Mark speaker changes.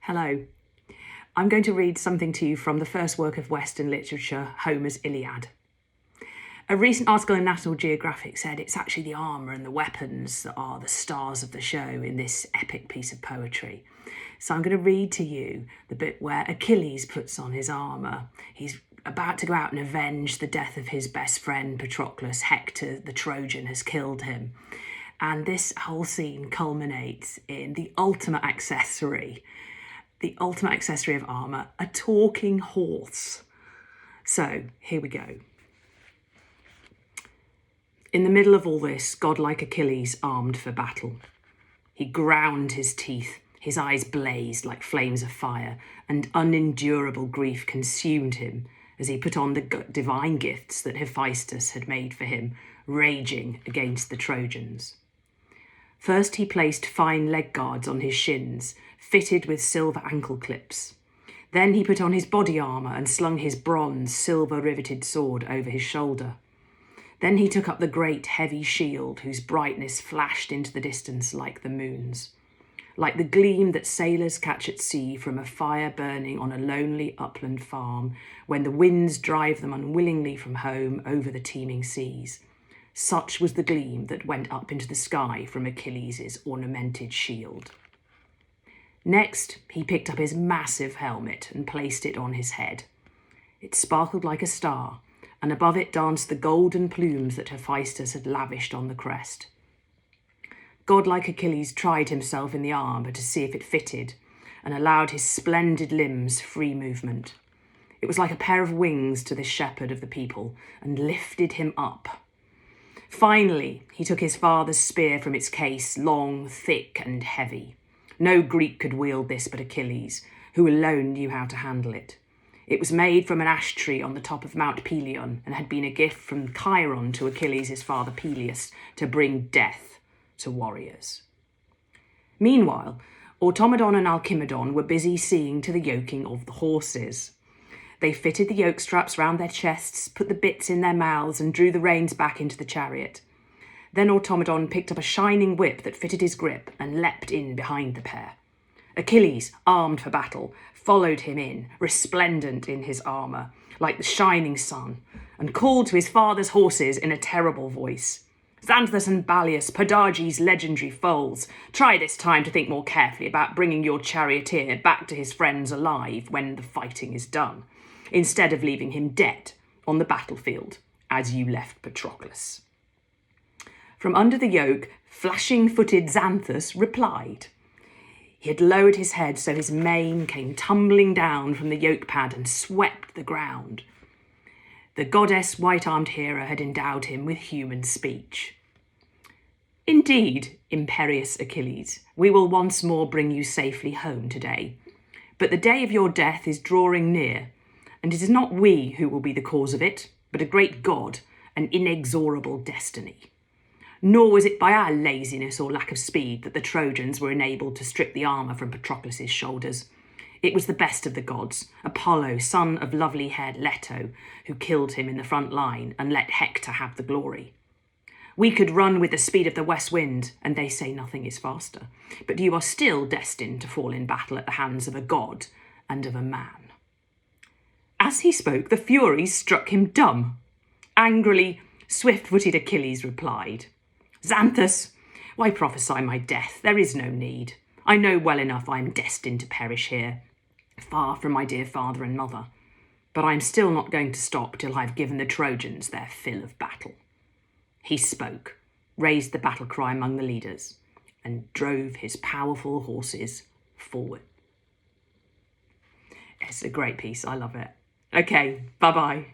Speaker 1: Hello. I'm going to read something to you from the first work of Western literature, Homer's Iliad. A recent article in National Geographic said it's actually the armour and the weapons that are the stars of the show in this epic piece of poetry. So I'm going to read to you the bit where Achilles puts on his armour. He's about to go out and avenge the death of his best friend Patroclus. Hector, the Trojan, has killed him. And this whole scene culminates in the ultimate accessory of armour, a talking horse. So here we go. In the middle of all this, godlike Achilles armed for battle. He ground his teeth, his eyes blazed like flames of fire, and unendurable grief consumed him as he put on the divine gifts that Hephaestus had made for him, raging against the Trojans. First he placed fine leg guards on his shins, fitted with silver ankle clips. Then he put on his body armour and slung his bronze, silver-riveted sword over his shoulder. Then he took up the great, heavy shield whose brightness flashed into the distance like the moon's, like the gleam that sailors catch at sea from a fire burning on a lonely upland farm when the winds drive them unwillingly from home over the teeming seas. Such was the gleam that went up into the sky from Achilles' ornamented shield. Next, he picked up his massive helmet and placed it on his head. It sparkled like a star, and above it danced the golden plumes that Hephaestus had lavished on the crest. Godlike Achilles tried himself in the armour to see if it fitted, and allowed his splendid limbs free movement. It was like a pair of wings to this shepherd of the people, and lifted him up. Finally, he took his father's spear from its case, long, thick, and heavy. No Greek could wield this but Achilles, who alone knew how to handle it. It was made from an ash tree on the top of Mount Pelion, and had been a gift from Chiron to Achilles' father Peleus to bring death to warriors. Meanwhile, Automedon and Alcimedon were busy seeing to the yoking of the horses. They fitted the yoke straps round their chests, put the bits in their mouths, and drew the reins back into the chariot. Then Automedon picked up a shining whip that fitted his grip and leapt in behind the pair. Achilles, armed for battle, followed him in, resplendent in his armour, like the shining sun, and called to his father's horses in a terrible voice. Xanthus and Balius, Podarges' legendary foals, try this time to think more carefully about bringing your charioteer back to his friends alive when the fighting is done, instead of leaving him dead on the battlefield, as you left Patroclus. From under the yoke, flashing-footed Xanthus replied. He had lowered his head so his mane came tumbling down from the yoke pad and swept the ground. The goddess white-armed Hera had endowed him with human speech. Indeed, imperious Achilles, we will once more bring you safely home today. But the day of your death is drawing near, and it is not we who will be the cause of it, but a great god, an inexorable destiny. Nor was it by our laziness or lack of speed that the Trojans were enabled to strip the armour from Patroclus' shoulders. It was the best of the gods, Apollo, son of lovely-haired Leto, who killed him in the front line and let Hector have the glory. We could run with the speed of the west wind, and they say nothing is faster, but you are still destined to fall in battle at the hands of a god and of a man. As he spoke, the Furies struck him dumb. Angrily, swift-footed Achilles replied, Xanthus, why prophesy my death? There is no need. I know well enough I am destined to perish here, far from my dear father and mother. But I am still not going to stop till I have given the Trojans their fill of battle. He spoke, raised the battle cry among the leaders, and drove his powerful horses forward. It's a great piece. I love it. Okay, bye-bye.